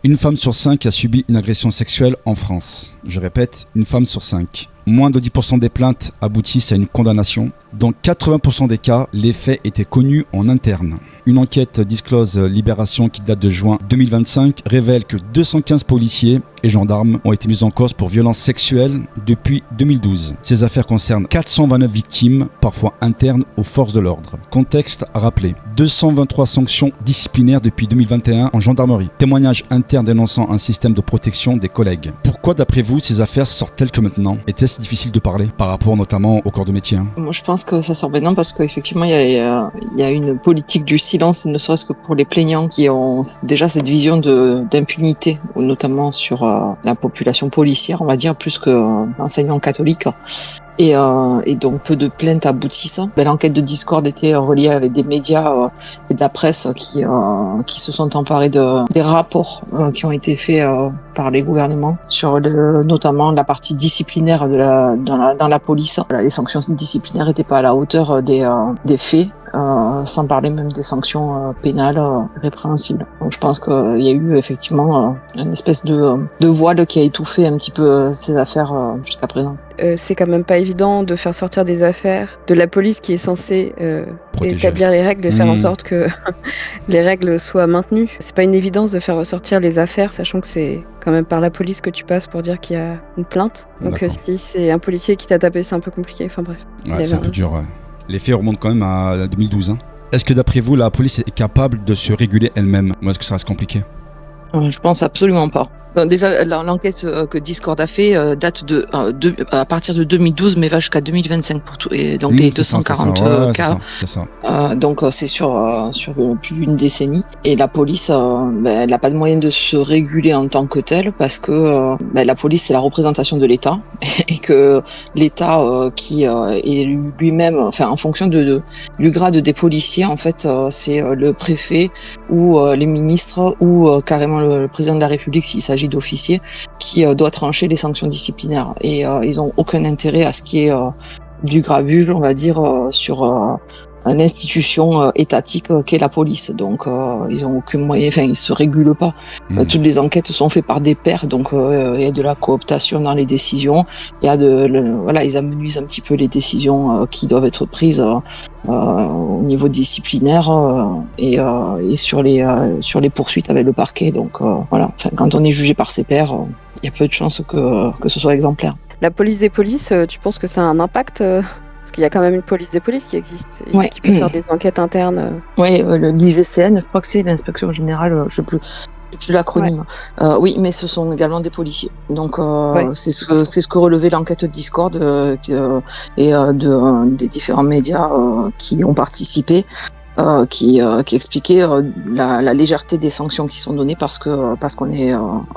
Une femme sur 5 a subi une agression sexuelle en France. Je répète, une femme sur 5. Moins de 10% des plaintes aboutissent à une condamnation. Dans 80% des cas, les faits étaient connus en interne. Une enquête Disclose Libération qui date de juin 2025 révèle que 215 policiers et gendarmes ont été mis en cause pour violences sexuelles depuis 2012. Ces affaires concernent 429 victimes, parfois internes aux forces de l'ordre. Contexte à rappeler, 223 sanctions disciplinaires depuis 2021 en gendarmerie. Témoignages internes dénonçant un système de protection des collègues. Pourquoi d'après vous ces affaires sortent-elles que maintenant? Était-ce difficile de parler par rapport notamment au corps de métier? Moi je pense que ça sort maintenant parce qu'effectivement il y a une politique du silence, ne serait-ce que pour les plaignants qui ont déjà cette vision d'impunité, notamment sur la population policière, on va dire, plus que enseignants catholiques. Et donc peu de plaintes aboutissent. L'enquête de Discord était reliée avec des médias et de la presse qui se sont emparés des rapports qui ont été faits par les gouvernements sur notamment la partie disciplinaire dans la police. Voilà, les sanctions disciplinaires n'étaient pas à la hauteur des faits. Sans parler même des sanctions pénales répréhensibles. Donc je pense qu'il y a eu effectivement une espèce de voile qui a étouffé un petit peu ces affaires jusqu'à présent. C'est quand même pas évident de faire sortir des affaires de la police qui est censée établir les règles, de faire en sorte que les règles soient maintenues. C'est pas une évidence de faire ressortir les affaires, sachant que c'est quand même par la police que tu passes pour dire qu'il y a une plainte. Donc si c'est un policier qui t'a tapé, c'est un peu compliqué. Enfin bref. Ouais, c'est un peu dur, ouais. Les faits remontent quand même à 2012. Est-ce que d'après vous, la police est capable de se réguler elle-même? Ou est-ce que ça reste compliqué? Je pense absolument pas. Déjà, l'enquête que Discord a fait date à partir de 2012, mais va jusqu'à 2025 pour tout, et donc les 240 cas. C'est ça. Donc c'est sur plus d'une décennie. Et la police, elle n'a pas de moyen de se réguler en tant que telle parce que la police c'est la représentation de l'État et que l'État qui est lui-même, enfin en fonction du grade des policiers, en fait, c'est le préfet ou les ministres ou carrément le président de la République s'il s'agit d'officiers qui doit trancher les sanctions disciplinaires et ils ont aucun intérêt à ce qui est du grabuge, on va dire, sur l'institution étatique qu'est la police. Donc ils ont aucun moyen, enfin ils se régulent pas. Toutes les enquêtes sont faites par des pairs, donc il y a de la cooptation dans les décisions, il y a voilà, ils amenuisent un petit peu les décisions qui doivent être prises au niveau disciplinaire et sur les poursuites avec le parquet. Donc voilà, enfin, quand on est jugé par ses pairs, il y a peu de chances que ce soit exemplaire. La police des polices, tu penses que ça a un impact parce qu'il y a quand même une police des polices qui existe et qui peut faire des enquêtes internes. Oui, l'IGCN, je crois que c'est l'inspection générale, je sais plus l'acronyme. Ouais. Oui, mais ce sont également des policiers. Donc c'est ce que relevait l'enquête Discord et des différents médias qui ont participé. Qui expliquait la légèreté des sanctions qui sont données parce qu'on est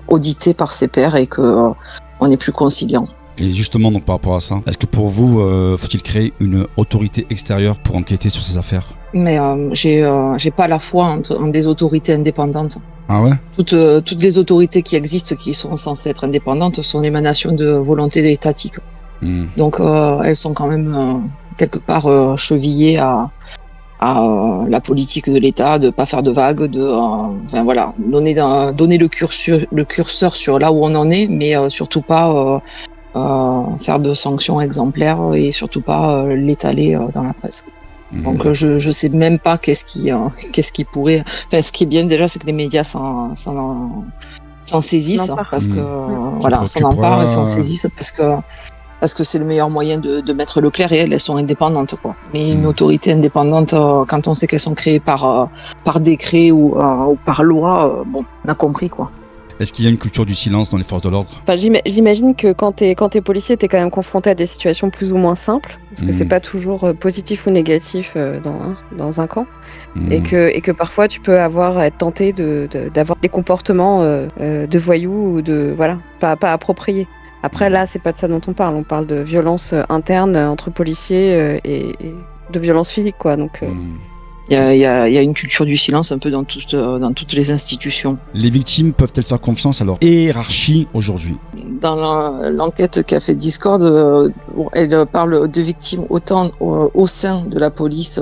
audité par ses pairs et que on est plus conciliant. Et justement, donc par rapport à ça, est-ce que pour vous, faut-il créer une autorité extérieure pour enquêter sur ces affaires? Mais j'ai pas la foi en des autorités indépendantes. Ah ouais? Toutes les autorités qui existent, qui sont censées être indépendantes, sont l'émanation de volonté étatique. Donc elles sont quand même quelque part chevillées à la politique de l'État, de pas faire de vagues, enfin voilà, donner le curseur sur là où on en est, mais surtout pas faire de sanctions exemplaires et surtout pas l'étaler dans la presse. Donc je sais même pas qu'est-ce qui pourrait. Enfin, ce qui est bien déjà, c'est que les médias s'en saisissent parce que voilà, s'en emparent et s'en saisissent parce que c'est le meilleur moyen de mettre le clair et elles sont indépendantes, quoi. Mais une autorité indépendante, quand on sait qu'elles sont créées par décret ou par loi, bon, on a compris, quoi. Est-ce qu'il y a une culture du silence dans les forces de l'ordre? Enfin, j'imagine que quand t'es policier, t'es quand même confronté à des situations plus ou moins simples, parce que c'est pas toujours positif ou négatif dans un camp, et que parfois tu peux être tenté d'avoir des comportements de voyous ou de pas appropriés. Après là, c'est pas de ça dont on parle de violence interne entre policiers et de violence physique, quoi. Donc il y a une culture du silence un peu dans toutes les institutions. Les victimes peuvent-elles faire confiance à leur hiérarchie aujourd'hui? Dans l'enquête qu'a fait Discord, elle parle de victimes autant au sein de la police,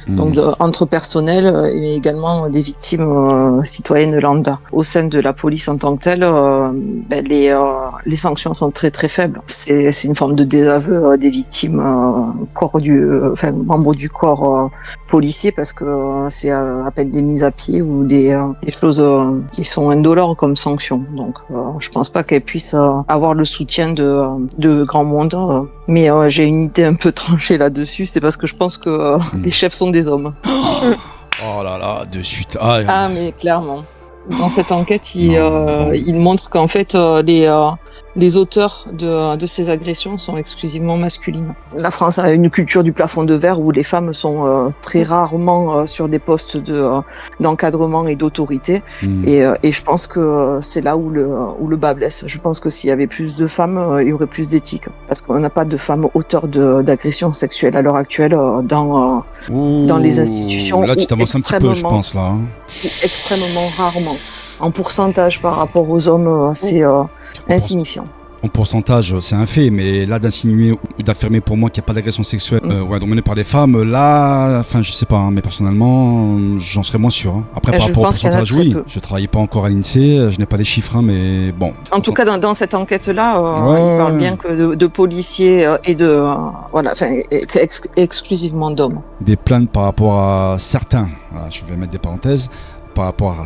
donc entre personnel, et également des victimes citoyennes lambda. Au sein de la police en tant que telle, les sanctions sont très très faibles. C'est une forme de désaveu des victimes membres du corps policier, parce que c'est à peine des mises à pied ou des choses qui sont indolores comme sanctions. Donc je pense pas qu'elle puisse avoir le soutien de grand monde. Mais j'ai une idée un peu tranchée là-dessus, c'est parce que je pense que les chefs sont des hommes. Oh là là, de suite. Ah mais clairement. Dans cette enquête, il montre qu'en fait, les auteurs de ces agressions sont exclusivement masculines. La France a une culture du plafond de verre où les femmes sont très rarement sur des postes d'encadrement et d'autorité. Et je pense que c'est là où le bas blesse. Je pense que s'il y avait plus de femmes, il y aurait plus d'éthique. Parce qu'on n'a pas de femmes auteurs d'agressions sexuelles à l'heure actuelle dans les institutions. Là, tu t'avances un petit peu, je pense, là. Extrêmement rarement. En pourcentage par rapport aux hommes, c'est insignifiant. En pourcentage, c'est un fait, mais là, d'insinuer ou d'affirmer pour moi qu'il n'y a pas d'agression sexuelle dominée par des femmes, là, enfin, je sais pas, hein, mais personnellement, j'en serais moins sûr. Hein. Après, par rapport au pourcentage, oui, je travaillais pas encore à l'INSEE, je n'ai pas les chiffres, hein, mais bon. En tout cas, dans cette enquête-là, il parle bien que de policiers et exclusivement d'hommes. Des plaintes par rapport à certains, je vais mettre des parenthèses, par rapport à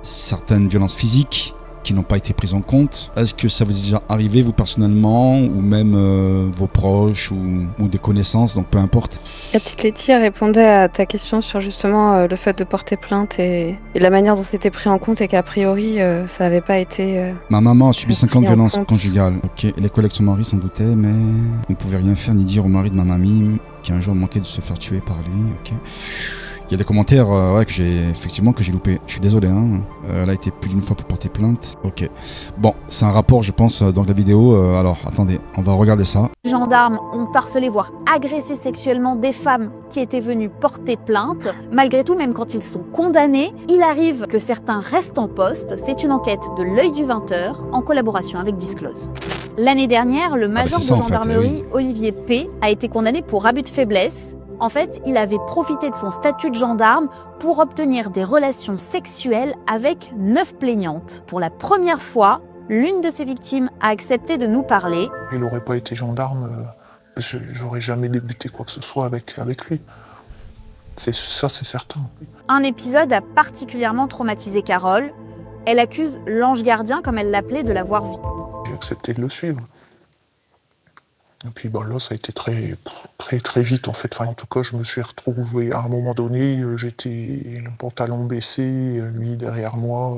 certaines violences physiques qui n'ont pas été prises en compte. Est-ce que ça vous est déjà arrivé, vous personnellement, ou même vos proches ou des connaissances, donc peu importe? La petite Letty répondait à ta question sur justement le fait de porter plainte et la manière dont c'était pris en compte, et qu'a priori ça n'avait pas été... Ma maman a subi 50 violences conjugales. Ok, les collègues de son mari s'en doutaient, mais on ne pouvait rien faire ni dire au mari de ma mamie qui un jour manquait de se faire tuer par lui. Ok. Il y a des commentaires que j'ai loupé. Je suis désolé, hein. Elle a été plus d'une fois pour porter plainte. Ok. Bon, c'est un rapport, je pense, dans la vidéo. Alors, attendez, on va regarder ça. Les gendarmes ont harcelé, voire agressé sexuellement des femmes qui étaient venues porter plainte. Malgré tout, même quand ils sont condamnés, il arrive que certains restent en poste. C'est une enquête de l'Œil du 20h en collaboration avec Disclose. L'année dernière, le major de gendarmerie, Olivier P, a été condamné pour abus de faiblesse. En fait, il avait profité de son statut de gendarme pour obtenir des relations sexuelles avec 9 plaignantes. Pour la première fois, l'une de ses victimes a accepté de nous parler. Il n'aurait pas été gendarme, j'aurais jamais débuté quoi que ce soit avec lui. C'est certain. Un épisode a particulièrement traumatisé Carole. Elle accuse l'ange gardien, comme elle l'appelait, de l'avoir vu. J'ai accepté de le suivre. Et puis là, ça a été très, très, très vite en fait. Enfin, en tout cas, je me suis retrouvé à un moment donné, j'étais le pantalon baissé, lui derrière moi,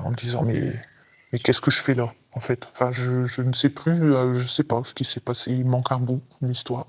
en me disant mais qu'est-ce que je fais là en fait. Enfin, je ne sais plus, je sais pas ce qui s'est passé. Il manque un bout, une histoire.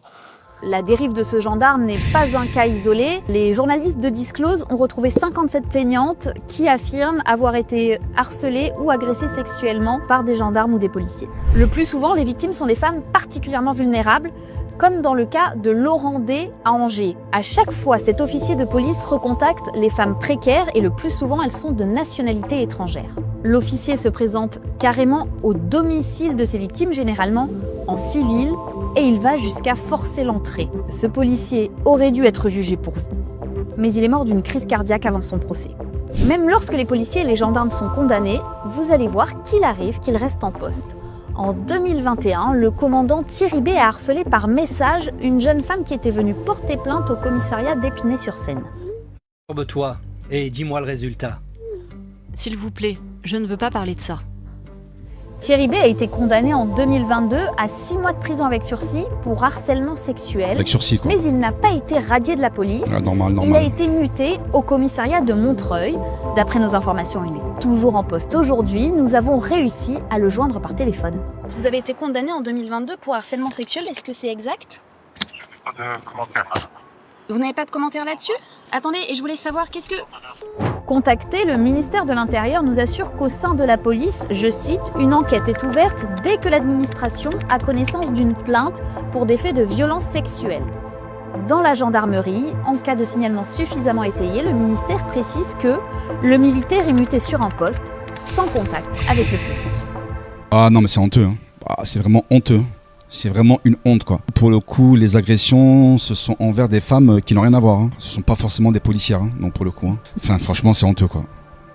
La dérive de ce gendarme n'est pas un cas isolé. Les journalistes de Disclose ont retrouvé 57 plaignantes qui affirment avoir été harcelées ou agressées sexuellement par des gendarmes ou des policiers. Le plus souvent, les victimes sont des femmes particulièrement vulnérables, comme dans le cas de Laurent D à Angers. À chaque fois, cet officier de police recontacte les femmes précaires et le plus souvent, elles sont de nationalité étrangère. L'officier se présente carrément au domicile de ses victimes, généralement en civil, et il va jusqu'à forcer l'entrée. Ce policier aurait dû être jugé pour vous, mais il est mort d'une crise cardiaque avant son procès. Même lorsque les policiers et les gendarmes sont condamnés, vous allez voir qu'il arrive qu'ils restent en poste. En 2021, le commandant Thierry B a harcelé par message une jeune femme qui était venue porter plainte au commissariat d'Épinay-sur-Seine. Courbe-toi et dis-moi le résultat. S'il vous plaît, je ne veux pas parler de ça. Thierry B a été condamné en 2022 à 6 mois de prison avec sursis pour harcèlement sexuel. Avec sursis, quoi. Mais il n'a pas été radié de la police. Normal. Il a été muté au commissariat de Montreuil. D'après nos informations, il est toujours en poste aujourd'hui. Nous avons réussi à le joindre par téléphone. Vous avez été condamné en 2022 pour harcèlement sexuel, est-ce que c'est exact? Pas de commentaire. Vous n'avez pas de commentaire là-dessus? Attendez, et je voulais savoir qu'est-ce que... Contacté, le ministère de l'Intérieur nous assure qu'au sein de la police, je cite, une enquête est ouverte dès que l'administration a connaissance d'une plainte pour des faits de violence sexuelle. Dans la gendarmerie, en cas de signalement suffisamment étayé, le ministère précise que le militaire est muté sur un poste sans contact avec le public. Ah non, mais c'est honteux. Hein. C'est vraiment honteux. C'est vraiment une honte, quoi. Pour le coup, les agressions, ce sont envers des femmes qui n'ont rien à voir. Hein. Ce sont pas forcément des policières, hein, donc pour le coup. Hein. Enfin, franchement, c'est honteux, quoi.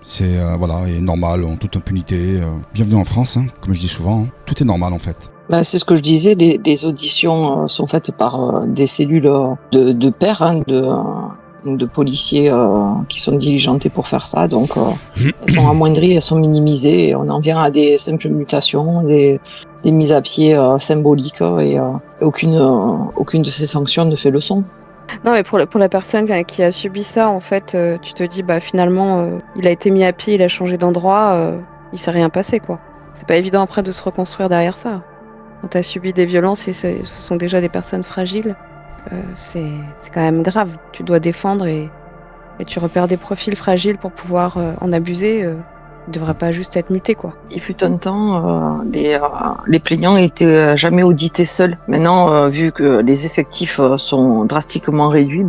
C'est voilà, et normal, en toute impunité. Bienvenue en France, hein, comme je dis souvent. Hein. Tout est normal, en fait. Bah, c'est ce que je disais, les auditions sont faites par des cellules de pairs, hein, de policiers qui sont diligentés pour faire ça. Donc, elles sont amoindries, elles sont minimisées. Et on en vient à des simples mutations, des mises à pied symboliques et aucune de ces sanctions ne fait leçon. Non, mais pour la personne qui a subi ça, en fait, tu te dis, bah finalement, il a été mis à pied, il a changé d'endroit, il s'est rien passé, quoi. C'est pas évident après de se reconstruire derrière ça. Quand tu as subi des violences et ce sont déjà des personnes fragiles, c'est quand même grave. Tu dois défendre et tu repères des profils fragiles pour pouvoir en abuser. Ils devraient pas juste être mutés, quoi. Il fut un temps, les plaignants étaient jamais audités seuls. Maintenant, vu que les effectifs sont drastiquement réduits,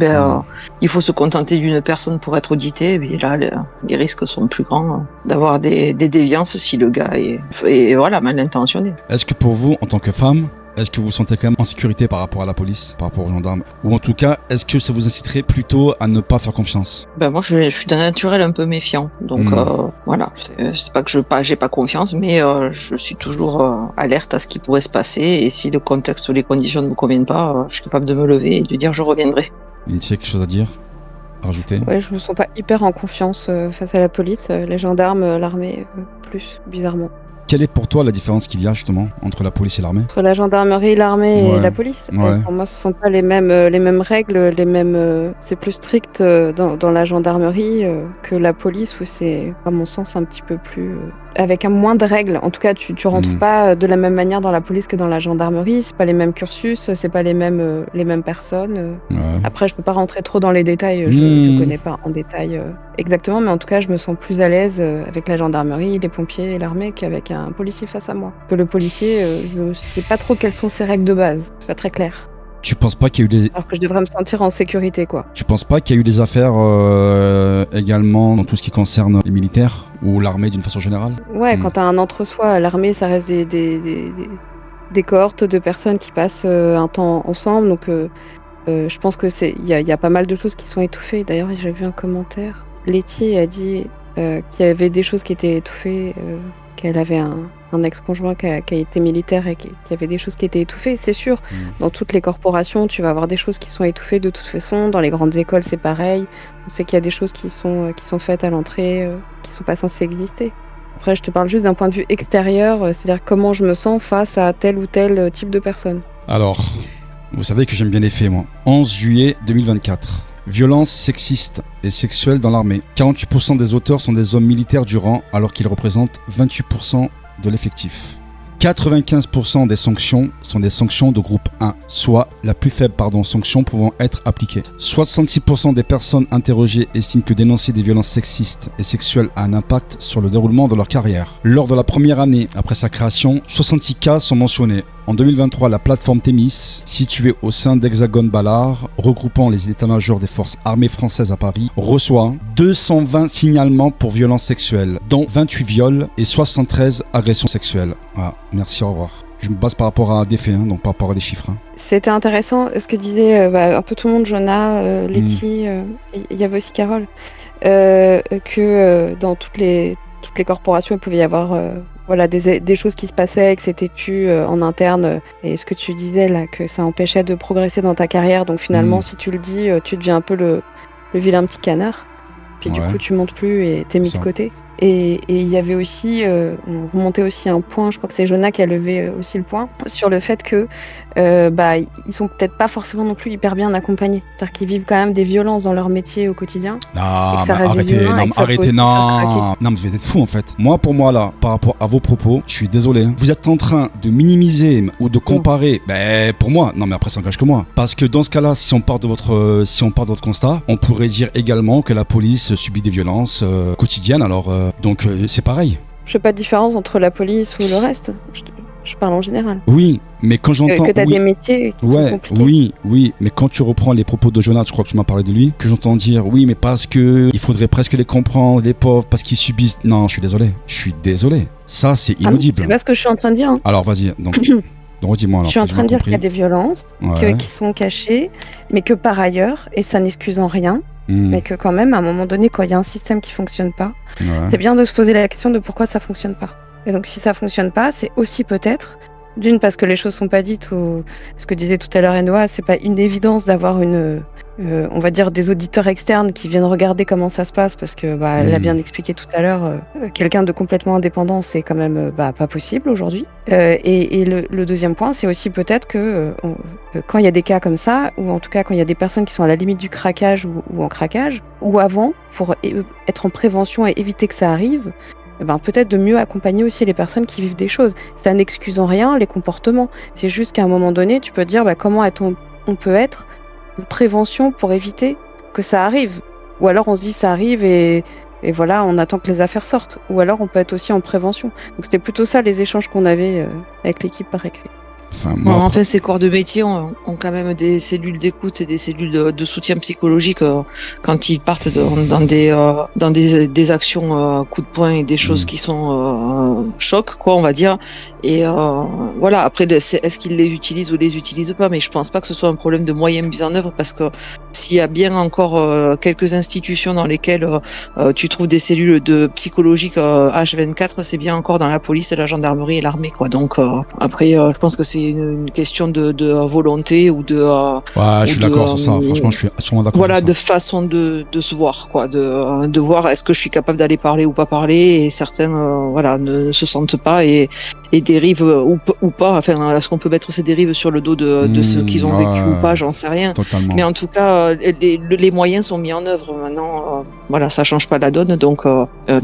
il faut se contenter d'une personne pour être audité. Et puis là, les risques sont plus grands d'avoir des déviances si le gars est voilà, mal intentionné. Est-ce que pour vous, en tant que femme, est-ce que vous vous sentez quand même en sécurité par rapport à la police, par rapport aux gendarmes? Ou en tout cas, est-ce que ça vous inciterait plutôt à ne pas faire confiance? Moi, je suis d'un naturel un peu méfiant. Donc voilà, c'est pas que j'ai pas confiance, mais je suis toujours alerte à ce qui pourrait se passer. Et si le contexte ou les conditions ne me conviennent pas, je suis capable de me lever et de dire je reviendrai. Lindsay, quelque chose à dire? À rajouter? Ouais, je me sens pas hyper en confiance face à la police. Les gendarmes, l'armée, plus, bizarrement. Quelle est pour toi la différence qu'il y a justement entre la police et l'armée? Entre la gendarmerie, l'armée et la police. Ouais. Pour moi, ce sont pas les mêmes règles, c'est plus strict dans la gendarmerie que la police, où c'est, à mon sens, un petit peu plus avec moins de règles. En tout cas, tu rentres pas de la même manière dans la police que dans la gendarmerie. C'est pas les mêmes cursus, c'est pas les mêmes personnes. Ouais. Après, je peux pas rentrer trop dans les détails. Je connais pas en détail exactement, mais en tout cas, je me sens plus à l'aise avec la gendarmerie, les pompiers et l'armée qu'avec un policier face à moi. Que le policier, je sais pas trop quelles sont ses règles de base. C'est pas très clair. Tu penses pas qu'il y a eu des... Alors que je devrais me sentir en sécurité, quoi. Tu penses pas qu'il y a eu des affaires également dans tout ce qui concerne les militaires ou l'armée d'une façon générale? Ouais, quand t'as un entre-soi, l'armée, ça reste des cohortes de personnes qui passent un temps ensemble. Donc, je pense que il y a pas mal de choses qui sont étouffées. D'ailleurs, j'ai vu un commentaire. Laitier a dit qu'il y avait des choses qui étaient étouffées, qu'elle avait un ex-conjoint qui a été militaire et qu'il y avait des choses qui étaient étouffées, c'est sûr. Dans toutes les corporations, tu vas avoir des choses qui sont étouffées de toute façon. Dans les grandes écoles, c'est pareil. On sait qu'il y a des choses qui sont faites à l'entrée, qui sont pas censées exister. Après, je te parle juste d'un point de vue extérieur, c'est-à-dire comment je me sens face à tel ou tel type de personne. Alors, vous savez que j'aime bien les faits, moi. 11 juillet 2024. Violence sexiste et sexuelle dans l'armée. 48% des auteurs sont des hommes militaires du rang, alors qu'ils représentent 28% de l'effectif. 95% des sanctions sont des sanctions de groupe 1, soit la plus faible sanction pouvant être appliquée. 66% des personnes interrogées estiment que dénoncer des violences sexistes et sexuelles a un impact sur le déroulement de leur carrière. Lors de la première année après sa création, 66 cas sont mentionnés. En 2023, la plateforme Thémis, située au sein d'Hexagone Ballard, regroupant les états-majors des forces armées françaises à Paris, reçoit 220 signalements pour violences sexuelles, dont 28 viols et 73 agressions sexuelles. Voilà, merci, au revoir. Je me base par rapport à des faits, donc par rapport à des chiffres. C'était intéressant ce que disait un peu tout le monde, Jonah, Letty, il y avait aussi Carole, que dans toutes les corporations, il pouvait y avoir des choses qui se passaient, que c'était tu en interne, et ce que tu disais là, que ça empêchait de progresser dans ta carrière. Donc finalement, si tu le dis, tu deviens un peu le vilain petit canard. Puis du coup, tu montes plus et t'es mis de côté. Et il y avait aussi, on remontait aussi un point, je crois que c'est Jonah qui a levé aussi le point, sur le fait que ils sont peut-être pas forcément non plus hyper bien accompagnés. C'est-à-dire qu'ils vivent quand même des violences dans leur métier au quotidien. Non, mais arrêtez, non, mais vous êtes fous en fait. Moi, pour moi là, par rapport à vos propos, je suis désolé. Vous êtes en train de minimiser ou de comparer, pour moi, non mais après ça engage que moi. Parce que dans ce cas-là, si on part de votre constat, on pourrait dire également que la police subit des violences quotidiennes, alors donc c'est pareil. Je fais pas de différence entre la police ou le reste. Je parle en général. Oui, mais quand j'entends... Que t'as des métiers qui sont compliqués. Oui, mais quand tu reprends les propos de Jonathan, je crois que tu m'as parlé de lui, que j'entends dire, oui, mais parce que il faudrait presque les comprendre, les pauvres, parce qu'ils subissent... Non, je suis désolé. Ça, c'est inaudible. C'est pas ce que je suis en train de dire. Alors, vas-y, donc... Donc dis-moi alors. Je suis en j'ai train mal de dire qu'il y a compris. des violences Ouais. qui sont cachées, mais que par ailleurs, et ça n'excuse en rien, mais que quand même, à un moment donné, quand il y a un système qui fonctionne pas, Ouais. c'est bien de se poser la question de pourquoi ça fonctionne pas. Et donc, si ça fonctionne pas, c'est aussi peut-être, d'une, parce que les choses sont pas dites, ou ce que disait tout à l'heure Enoa, c'est pas une évidence d'avoir on va dire des auditeurs externes qui viennent regarder comment ça se passe, parce que elle l'a bien expliqué tout à l'heure, quelqu'un de complètement indépendant, c'est quand même pas possible aujourd'hui. Et le deuxième point, c'est aussi peut-être que quand il y a des cas comme ça, ou en tout cas quand il y a des personnes qui sont à la limite du craquage ou en craquage, ou avant, pour être en prévention et éviter que ça arrive, peut-être de mieux accompagner aussi les personnes qui vivent des choses. Ça n'excuse en rien les comportements. C'est juste qu'à un moment donné, tu peux te dire comment on peut être en prévention pour éviter que ça arrive. Ou alors on se dit ça arrive et voilà, on attend que les affaires sortent. Ou alors on peut être aussi en prévention. Donc c'était plutôt ça les échanges qu'on avait avec l'équipe par écrit. Enfin, moi, En fait, ces corps de métier ont quand même des cellules d'écoute et des cellules de soutien psychologique quand ils partent dans des actions coup de poing et des choses qui sont chocs, quoi, on va dire. Et voilà. Après, est-ce qu'ils les utilisent ou les utilisent pas? Mais je pense pas que ce soit un problème de moyens mis en œuvre, parce que s'il y a bien encore quelques institutions dans lesquelles tu trouves des cellules de psychologiques H24, c'est bien encore dans la police, la gendarmerie et l'armée, quoi. Donc après, je pense que c'est une question de volonté ou de ouais, je suis d'accord sur ça. Franchement, je suis sûrement d'accord. voilà, sur ça. de façon de se voir, quoi, de voir est-ce que je suis capable d'aller parler ou pas parler, et certains voilà ne se sentent pas et dérivent ou pas. Enfin, est-ce qu'on peut mettre ces dérives sur le dos de ceux qu'ils ont vécu ou pas, j'en sais rien. Totalement. Mais en tout cas, les moyens sont mis en œuvre maintenant. Voilà, ça change pas la donne. Donc,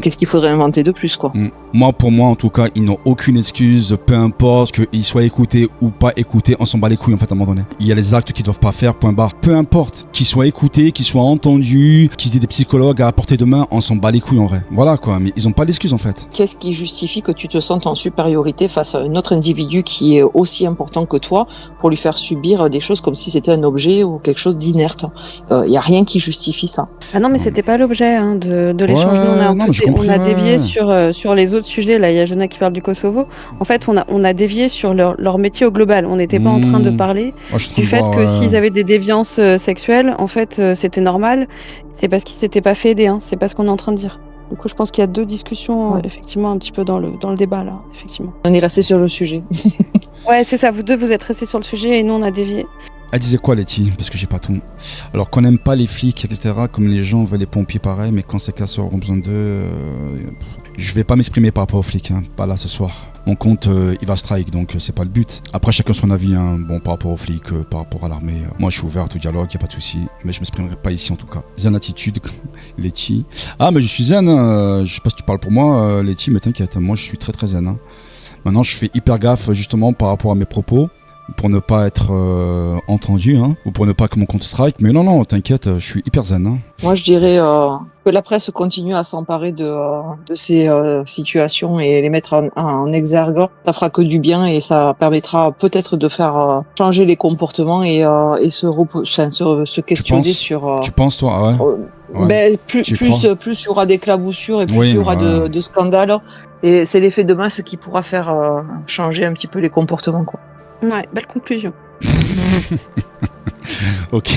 qu'est-ce qu'il faudrait inventer de plus, quoi? Moi, pour moi, en tout cas, ils n'ont aucune excuse, peu importe qu'ils soient écoutés ou pas écoutés, on s'en bat les couilles en fait à un moment donné. Il y a les actes qu'ils doivent pas faire, point barre. Peu importe, qu'ils soient écoutés, qu'ils soient entendus, qu'ils aient des psychologues à portée de main, on s'en bat les couilles en vrai. Voilà quoi, mais ils ont pas d'excuse en fait. Qu'est-ce qui justifie que tu te sentes en supériorité face à un autre individu qui est aussi important que toi pour lui faire subir des choses comme si c'était un objet ou quelque chose d'inerte? Il y a rien qui justifie ça. Ah non, mais c'était pas l'objet de l'échange. Ouais, Nous, on a dévié sur les autres sujets. Là, il y a Jonah qui parle du Kosovo. En fait, on a dévié sur leur métier au global. On n'était pas en train de parler du fait que s'ils avaient des déviances sexuelles, en fait, c'était normal. C'est parce qu'ils s'étaient pas fait aider. Hein. C'est pas ce qu'on est en train de dire. Du coup, je pense qu'il y a deux discussions, effectivement, un petit peu dans le débat, là, effectivement. On est resté sur le sujet. Ouais, c'est ça. Vous deux, vous êtes restés sur le sujet et nous, on a dévié. Elle disait quoi, Letty? Parce que j'ai pas tout. Alors qu'on n'aime pas les flics, etc., comme les gens veulent les pompiers pareil, mais quand ces casseurs ont besoin d'eux, je vais pas m'exprimer par rapport aux flics, hein, pas là ce soir. Mon compte, il va strike, donc c'est pas le but. Après, chacun son avis, hein, bon, par rapport aux flics, par rapport à l'armée. Moi, je suis ouvert à tout dialogue, y a pas de souci, mais je m'exprimerai pas ici en tout cas. Zen attitude, Letty. Ah, mais je suis zen, je sais pas si tu parles pour moi, Letty, mais t'inquiète, moi je suis très très zen. Hein. Maintenant, je fais hyper gaffe justement par rapport à mes propos, pour ne pas être entendu, hein, ou pour ne pas que mon compte strike. Mais non, t'inquiète, je suis hyper zen. Hein. Moi, je dirais que la presse continue à s'emparer de ces situations et les mettre en exergue. Ça fera que du bien et ça permettra peut-être de faire changer les comportements et se questionner sur... Tu penses, toi? Ah ouais. Ouais. Plus il y aura d'éclaboussures et plus il y aura de scandales. Et c'est l'effet de masse qui pourra faire changer un petit peu les comportements, quoi. Ouais, belle conclusion. Ok.